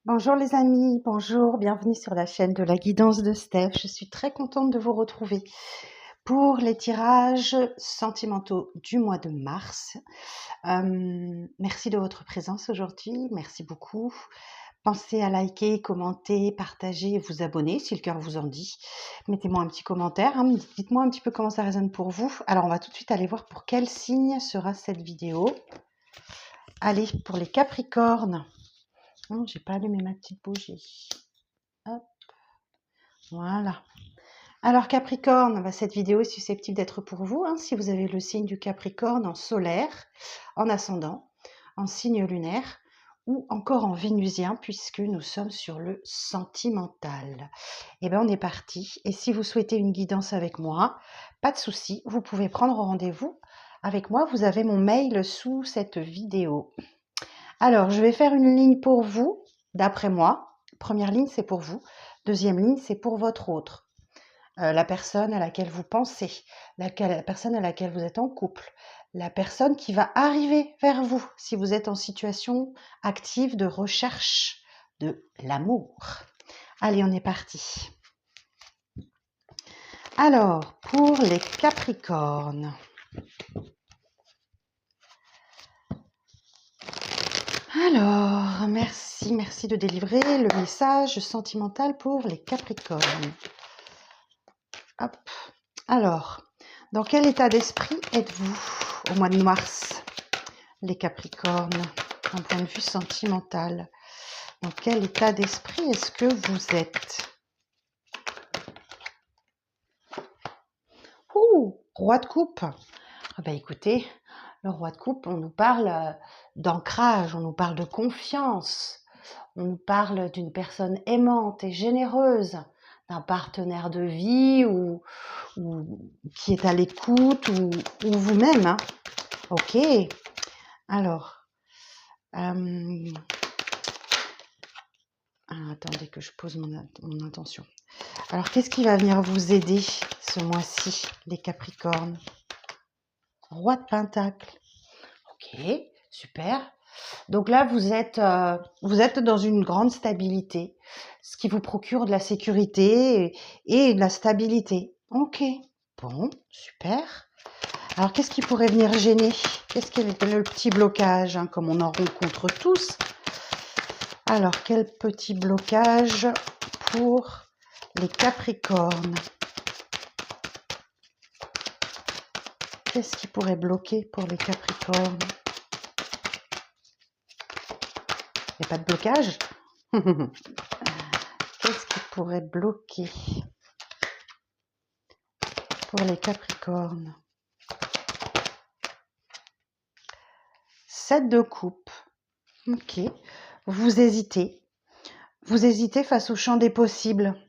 Bonjour les amis, bonjour, bienvenue sur la chaîne de la guidance de Steph. Je suis très contente de vous retrouver pour les tirages sentimentaux du mois de mars. Merci de votre présence aujourd'hui, merci beaucoup. Pensez à liker, commenter, partager et vous abonner si le cœur vous en dit. Mettez-moi un petit commentaire, hein, dites-moi un petit peu comment ça résonne pour vous. Alors on va tout de suite aller voir pour quel signe sera cette vidéo. Allez, pour les Capricornes. Oh, j'ai pas allumé ma petite bougie. Hop, voilà. Alors Capricorne, cette vidéo est susceptible d'être pour vous, hein, si vous avez le signe du Capricorne en solaire, en ascendant, en signe lunaire ou encore en vénusien, puisque nous sommes sur le sentimental. Et bien on est parti. Et si vous souhaitez une guidance avec moi, pas de souci, vous pouvez prendre rendez-vous avec moi. Vous avez mon mail sous cette vidéo. Alors, je vais faire une ligne pour vous, d'après moi. Première ligne, c'est pour vous. Deuxième ligne, c'est pour votre autre. La personne à laquelle vous pensez, la personne à laquelle vous êtes en couple, la personne qui va arriver vers vous si vous êtes en situation active de recherche de l'amour. Allez, on est parti. Alors, pour les Capricornes. Alors, merci de délivrer le message sentimental pour les Capricornes. Hop. Alors, dans quel état d'esprit êtes-vous au mois de mars, les Capricornes, d'un point de vue sentimental? Dans quel état d'esprit est-ce que vous êtes? Ouh, roi de coupe. Ah ben écoutez, le roi de coupe, on nous parle d'ancrage, on nous parle de confiance, on nous parle d'une personne aimante et généreuse, d'un partenaire de vie ou qui est à l'écoute ou vous-même. Hein. Ok. Alors, attendez que je pose mon intention. Alors, qu'est-ce qui va venir vous aider ce mois-ci, les Capricornes? Roi de Pentacle. Ok, super. Donc là, vous êtes dans une grande stabilité, ce qui vous procure de la sécurité et de la stabilité. Ok, bon, super. Alors, qu'est-ce qui pourrait venir gêner? Qu'est-ce qui est le petit blocage, hein, comme on en rencontre tous? Alors, quel petit blocage pour les Capricornes? Qu'est-ce qui pourrait bloquer pour les Capricornes? Il n'y a pas de blocage? Qu'est-ce qui pourrait bloquer pour les Capricornes? 7 de coupe. Ok. Vous hésitez. Vous hésitez face au champ des possibles.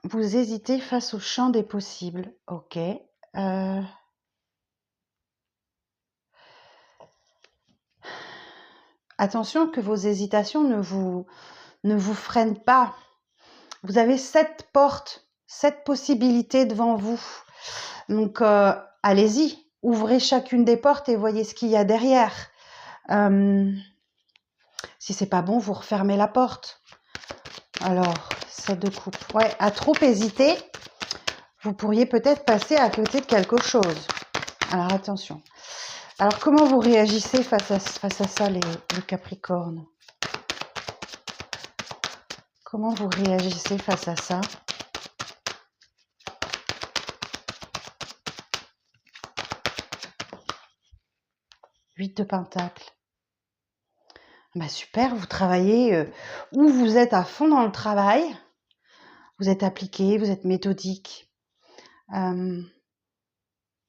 Vous hésitez face au champ des possibles. Ok. Attention que vos hésitations ne vous freinent pas. Vous avez 7 portes, 7 possibilités devant vous. Donc, allez-y. Ouvrez chacune des portes et voyez ce qu'il y a derrière. Si c'est pas bon, vous refermez la porte. Alors, 7 de coupe. Ouais, à trop hésiter, vous pourriez peut-être passer à côté de quelque chose. Alors, attention. Alors, comment vous réagissez face à ça, les Capricornes? Comment vous réagissez face à ça? Huit de Pentacle. Bah super, vous travaillez ou vous êtes à fond dans le travail, vous êtes appliqué, vous êtes méthodique, vous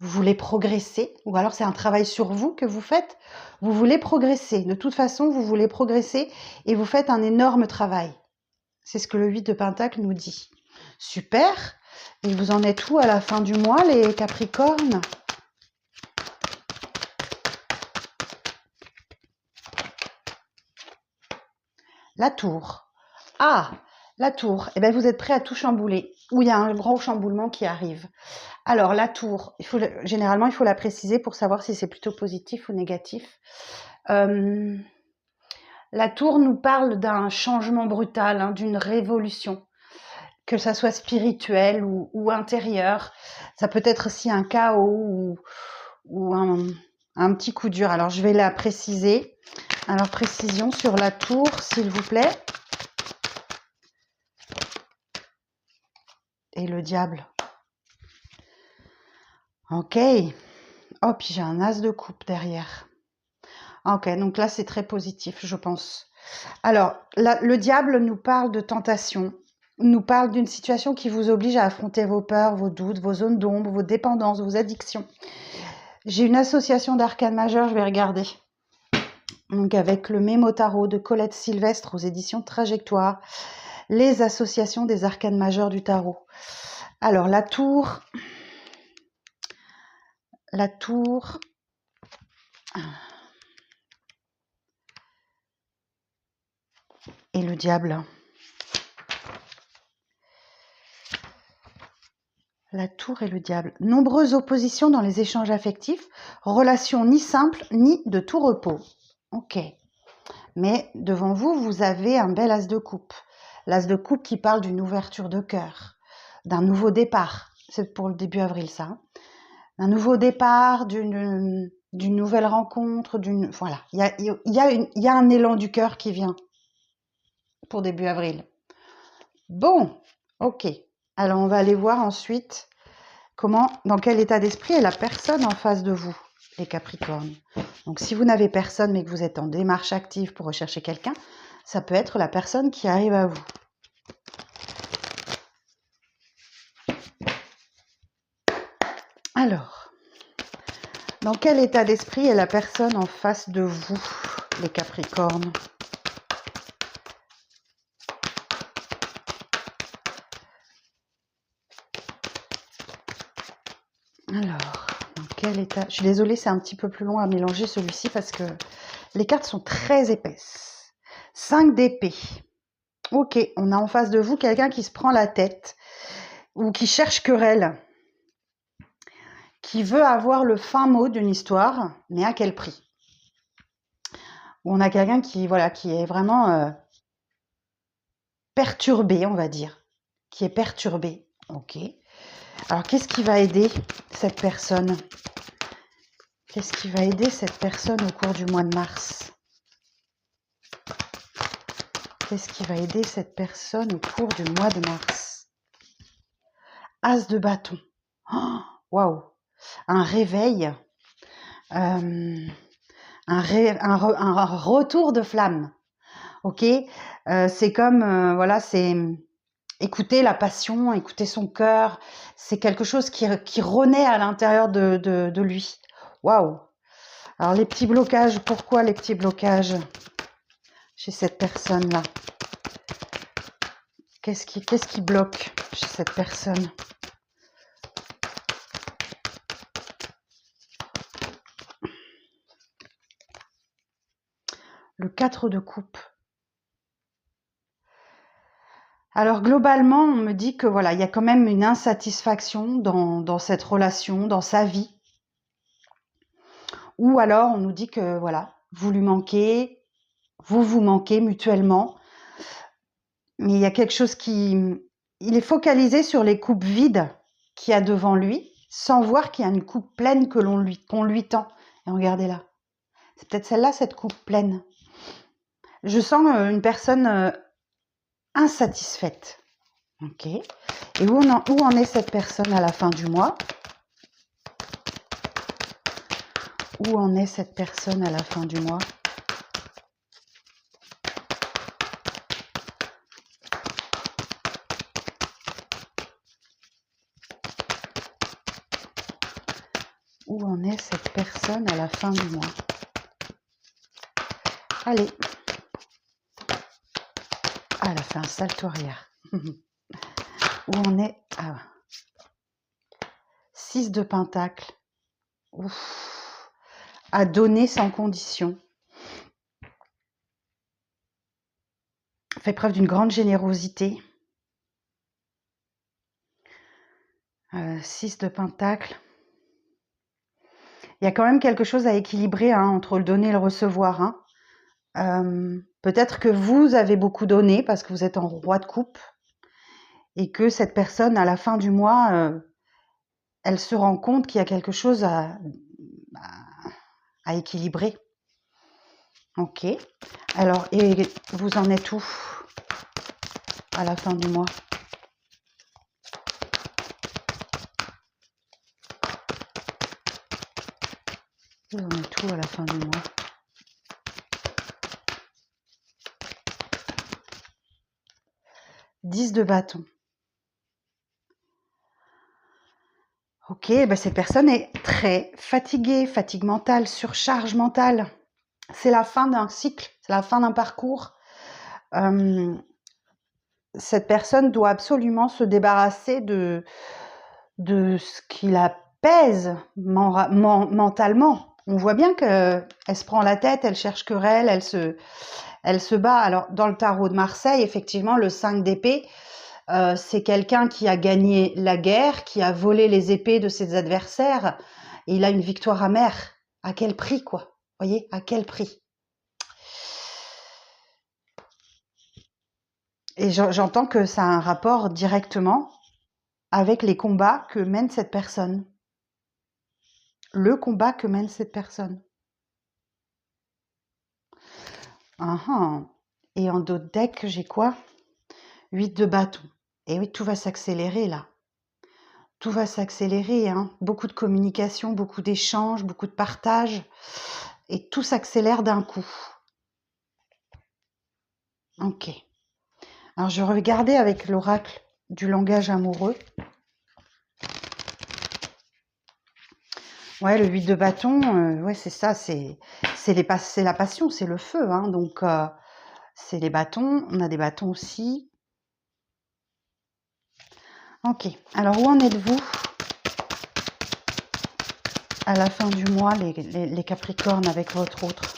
voulez progresser, ou alors c'est un travail sur vous que vous faites, vous voulez progresser. De toute façon, vous voulez progresser et vous faites un énorme travail. C'est ce que le 8 de Pentacle nous dit. Super. Et vous en êtes où à la fin du mois, les Capricornes? La tour. Ah, la tour. Eh bien, vous êtes prêt à tout chambouler. Ou il y a un gros chamboulement qui arrive. Alors, la tour, généralement, il faut la préciser pour savoir si c'est plutôt positif ou négatif. Euh, la tour nous parle d'un changement brutal, hein, d'une révolution, que ça soit spirituel ou intérieur. Ça peut être aussi un chaos ou un petit coup dur. Alors, je vais la préciser. Alors, précision sur la tour, s'il vous plaît. Et le diable. Ok. Oh, puis j'ai un as de coupe derrière. Ok, donc là, c'est très positif, je pense. Alors, le diable nous parle de tentation, nous parle d'une situation qui vous oblige à affronter vos peurs, vos doutes, vos zones d'ombre, vos dépendances, vos addictions. J'ai une association d'arcanes majeures, je vais regarder. Donc avec le Mémo Tarot de Colette Sylvestre aux éditions Trajectoire, les associations des arcanes majeures du tarot. Alors la tour et le diable. La tour et le diable. Nombreuses oppositions dans les échanges affectifs, relations ni simples ni de tout repos. Ok. Mais devant vous, vous avez un bel as de coupe. L'as de coupe qui parle d'une ouverture de cœur, d'un nouveau départ. C'est pour le début avril, ça. Hein. D'un nouveau départ, d'une nouvelle rencontre, voilà. Il y a un élan du cœur qui vient pour début avril. Bon, ok. Alors on va aller voir ensuite dans quel état d'esprit est la personne en face de vous, les Capricornes. Donc si vous n'avez personne mais que vous êtes en démarche active pour rechercher quelqu'un, ça peut être la personne qui arrive à vous. Alors, dans quel état d'esprit est la personne en face de vous, les Capricornes ? Alors, dans quel état... Je suis désolée, c'est un petit peu plus long à mélanger celui-ci parce que les cartes sont très épaisses. 5 d'épée. Ok, on a en face de vous quelqu'un qui se prend la tête ou qui cherche querelle, qui veut avoir le fin mot d'une histoire, mais à quel prix ? On a quelqu'un qui est vraiment perturbé, on va dire, qui est perturbé. Ok. Alors, qu'est-ce qui va aider cette personne ? Qu'est-ce qui va aider cette personne au cours du mois de mars ? Qu'est-ce qui va aider cette personne au cours du mois de mars ? As de bâton. Waouh ! Un réveil. Un retour de flamme. Ok, c'est comme voilà, c'est écouter la passion, écouter son cœur. C'est quelque chose qui renaît à l'intérieur de lui. Waouh. Alors les petits blocages, pourquoi les petits blocages chez cette personne-là ? Qu'est-ce qui bloque chez cette personne ? Le 4 de coupe. Alors globalement, on me dit que voilà, il y a quand même une insatisfaction dans cette relation, dans sa vie. Ou alors on nous dit que voilà, vous lui manquez, vous manquez mutuellement. Mais il y a quelque chose il est focalisé sur les coupes vides qu'il y a devant lui, sans voir qu'il y a une coupe pleine qu'on lui tend. Et regardez là. C'est peut-être celle-là, cette coupe pleine. Je sens une personne insatisfaite. Ok. Et où en est cette personne à la fin du mois ? Où en est cette personne à la fin du mois ? Où en est cette personne à la fin du mois ? Allez. Ah, elle a fait un salto arrière. Où on est 6 de pentacle. Ouf. À donner sans condition. Fait preuve d'une grande générosité. 6 de Pentacle. Il y a quand même quelque chose à équilibrer hein, entre le donner et le recevoir. Hein. Peut-être que vous avez beaucoup donné parce que vous êtes en roi de coupe et que cette personne, à la fin du mois, elle se rend compte qu'il y a quelque chose à équilibrer. Ok. Alors, et vous en êtes où à la fin du mois? Vous en êtes où à la fin du mois? « 10 de bâton. Ok, bah cette personne est très fatiguée, fatigue mentale, surcharge mentale. C'est la fin d'un cycle, c'est la fin d'un parcours. Cette personne doit absolument se débarrasser de ce qui la pèse mentalement. On voit bien qu'elle se prend la tête, elle cherche querelle, elle se bat. Alors, dans le tarot de Marseille, effectivement, le 5 d'épée, c'est quelqu'un qui a gagné la guerre, qui a volé les épées de ses adversaires, et il a une victoire amère. À quel prix, quoi? Voyez, à quel prix? Et j'entends que ça a un rapport directement avec les combats que mène cette personne. Le combat que mène cette personne. Et en d'autres decks, j'ai quoi? 8 de bâton. Et oui, tout va s'accélérer là. Tout va s'accélérer. Hein. Beaucoup de communication, beaucoup d'échanges, beaucoup de partage. Et tout s'accélère d'un coup. Ok. Alors, je regardais avec l'oracle du langage amoureux. Ouais, le 8 de bâton, ouais, c'est ça, c'est la passion, c'est le feu. Hein, donc, c'est les bâtons. On a des bâtons aussi. Ok. Alors, où en êtes-vous à la fin du mois, les Capricornes avec votre autre?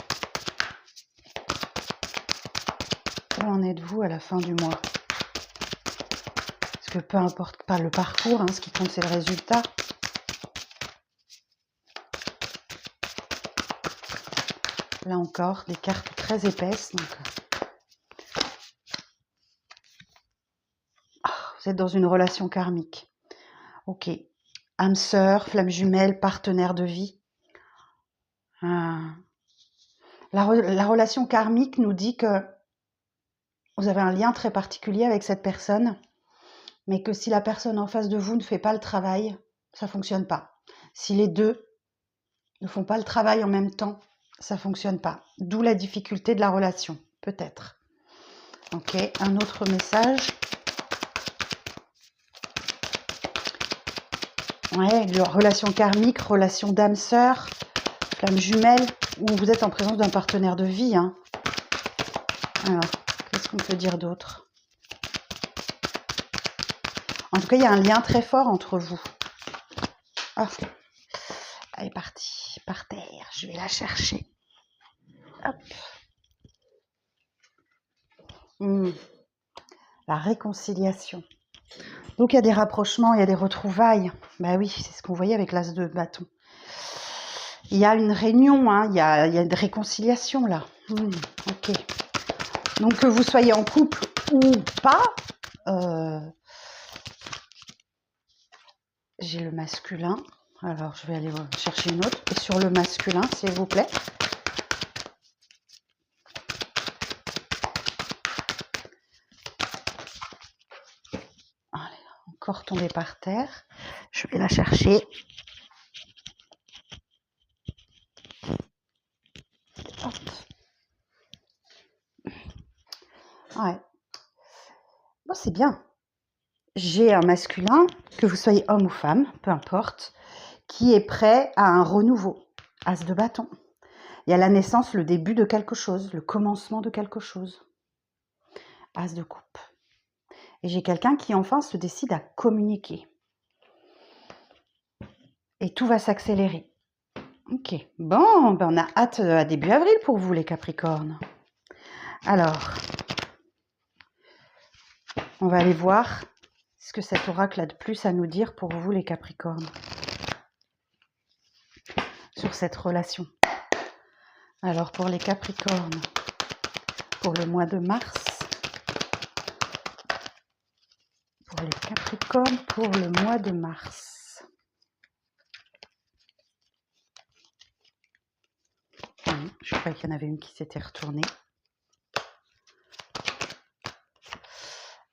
Où en êtes-vous à la fin du mois? Parce que peu importe pas le parcours, hein, ce qui compte c'est le résultat. Là encore, des cartes très épaisses. Donc... vous êtes dans une relation karmique. Ok. Âme sœur, flamme jumelle, partenaire de vie. La relation karmique nous dit que vous avez un lien très particulier avec cette personne, mais que si la personne en face de vous ne fait pas le travail, ça ne fonctionne pas. Si les deux ne font pas le travail en même temps, ça ne fonctionne pas. D'où la difficulté de la relation, peut-être. Ok, un autre message. Ouais, relation karmique, relation d'âme-sœur, flamme jumelle, où vous êtes en présence d'un partenaire de vie. Hein. Alors, qu'est-ce qu'on peut dire d'autre? En tout cas, il y a un lien très fort entre vous. Oh. Elle est partie, par terre. Je vais la chercher. Hop. La réconciliation. Donc, il y a des rapprochements, il y a des retrouvailles. Ben oui, c'est ce qu'on voyait avec l'as de bâton. Il y a une réunion, hein, il y a une réconciliation là. Ok. Donc, que vous soyez en couple ou pas, j'ai le masculin. Alors, je vais aller chercher une autre. Et sur le masculin, s'il vous plaît. Allez, encore tombée par terre. Je vais la chercher. Hop. Ouais. Bon, c'est bien. J'ai un masculin, que vous soyez homme ou femme, peu importe, qui est prêt à un renouveau. As de bâton. Il y a la naissance, le début de quelque chose, le commencement de quelque chose. As de coupe. Et j'ai quelqu'un qui enfin se décide à communiquer. Et tout va s'accélérer. Ok. Bon, ben on a hâte à début avril pour vous les Capricornes. Alors, on va aller voir Qu'est-ce que cet oracle a de plus à nous dire pour vous, les Capricornes, sur cette relation? Alors, pour les Capricornes, pour le mois de mars, pour les Capricornes, pour le mois de mars. Je crois qu'il y en avait une qui s'était retournée.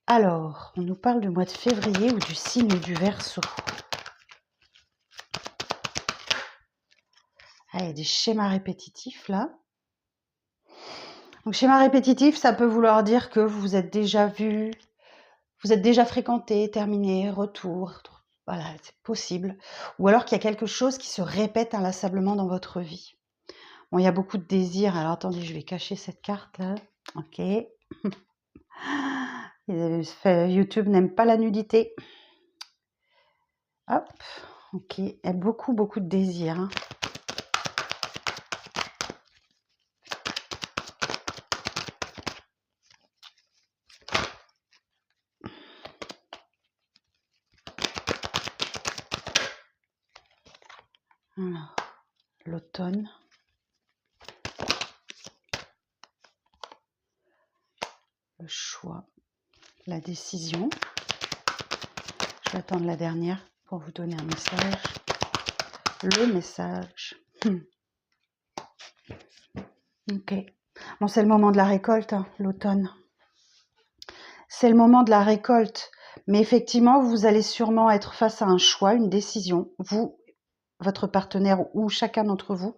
Alors, on nous parle du mois de février ou du signe du Verseau. Ah, il y a des schémas répétitifs là. Donc, schéma répétitif, ça peut vouloir dire que vous vous êtes déjà vu, vous êtes déjà fréquenté, terminé, retour. Voilà, c'est possible. Ou alors qu'il y a quelque chose qui se répète inlassablement dans votre vie. Bon, il y a beaucoup de désirs. Alors, attendez, je vais cacher cette carte là. Ok. YouTube n'aime pas la nudité. Hop, ok. Il y a beaucoup de désirs. Hein. Alors, l'automne. Le choix. La décision. Je vais attendre la dernière pour vous donner un message. Le message. Ok. Bon, c'est le moment de la récolte, hein, l'automne. C'est le moment de la récolte. Mais effectivement, vous allez sûrement être face à un choix, une décision. Vous, votre partenaire ou chacun d'entre vous.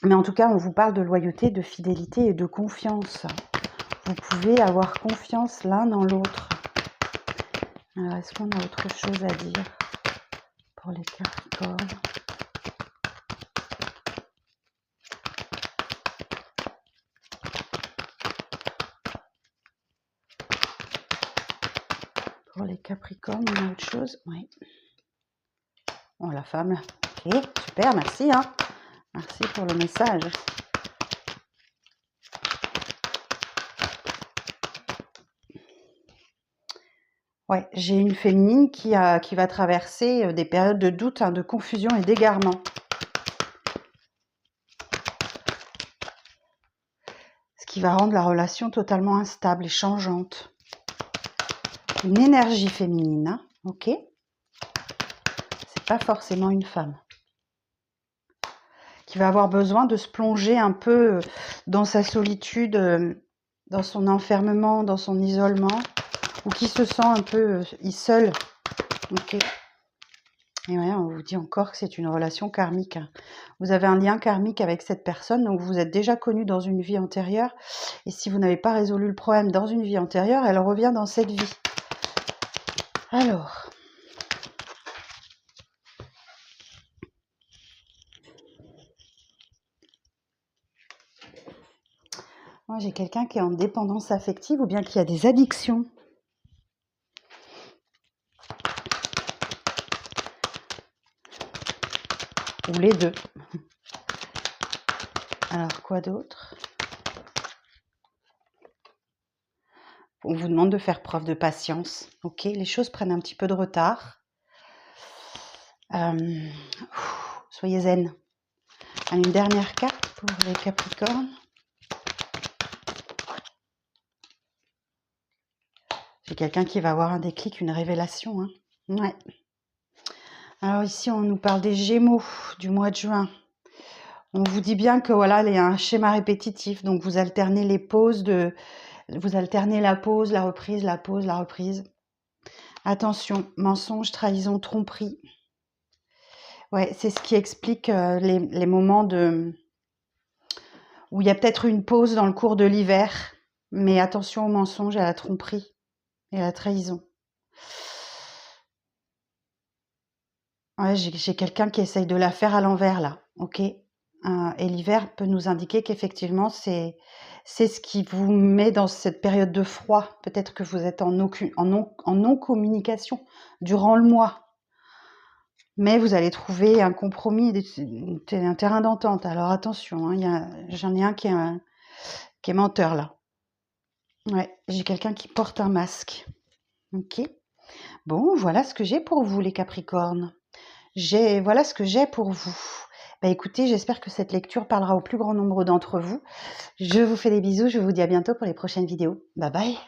Mais en tout cas, on vous parle de loyauté, de fidélité et de confiance. Vous pouvez avoir confiance l'un dans l'autre. Alors, est-ce qu'on a autre chose à dire pour les Capricornes? Pour les Capricornes, on a autre chose? Oui. Oh, la femme là. Ok, super, merci. Hein. Merci pour le message. Ouais, j'ai une féminine qui va traverser des périodes de doute, hein, de confusion et d'égarement. Ce qui va rendre la relation totalement instable et changeante. Une énergie féminine, hein, ok? C'est pas forcément une femme. Qui va avoir besoin de se plonger un peu dans sa solitude, dans son enfermement, dans son isolement, ou qui se sent un peu seul. Ok. Et ouais, on vous dit encore que c'est une relation karmique. Vous avez un lien karmique avec cette personne, donc vous êtes déjà connu dans une vie antérieure. Et si vous n'avez pas résolu le problème dans une vie antérieure, elle revient dans cette vie. Alors. Moi, j'ai quelqu'un qui est en dépendance affective ou bien qui a des addictions. Ou les deux. Alors, quoi d'autre? On vous demande de faire preuve de patience. Ok, les choses prennent un petit peu de retard. Soyez zen. Une dernière carte pour les Capricornes. J'ai quelqu'un qui va avoir un déclic, une révélation. Hein. Ouais. Alors ici, on nous parle des Gémeaux du mois de juin. On vous dit bien que voilà, il y a un schéma répétitif. Donc vous alternez les pauses vous alternez la pause, la reprise, la pause, la reprise. Attention, mensonge, trahison, tromperie. Ouais, c'est ce qui explique les moments où il y a peut-être une pause dans le cours de l'hiver. Mais attention au mensonge, à la tromperie et à la trahison. Ouais, j'ai quelqu'un qui essaye de la faire à l'envers là, ok. Et l'hiver peut nous indiquer qu'effectivement c'est ce qui vous met dans cette période de froid. Peut-être que vous êtes en non-communication durant le mois. Mais vous allez trouver un compromis, un terrain d'entente. Alors attention, hein, j'en ai un qui est menteur là. Ouais, j'ai quelqu'un qui porte un masque. Ok. Bon, voilà ce que j'ai pour vous, les Capricornes. Voilà ce que j'ai pour vous. Bah, écoutez, j'espère que cette lecture parlera au plus grand nombre d'entre vous. Je vous fais des bisous, je vous dis à bientôt pour les prochaines vidéos. Bye bye.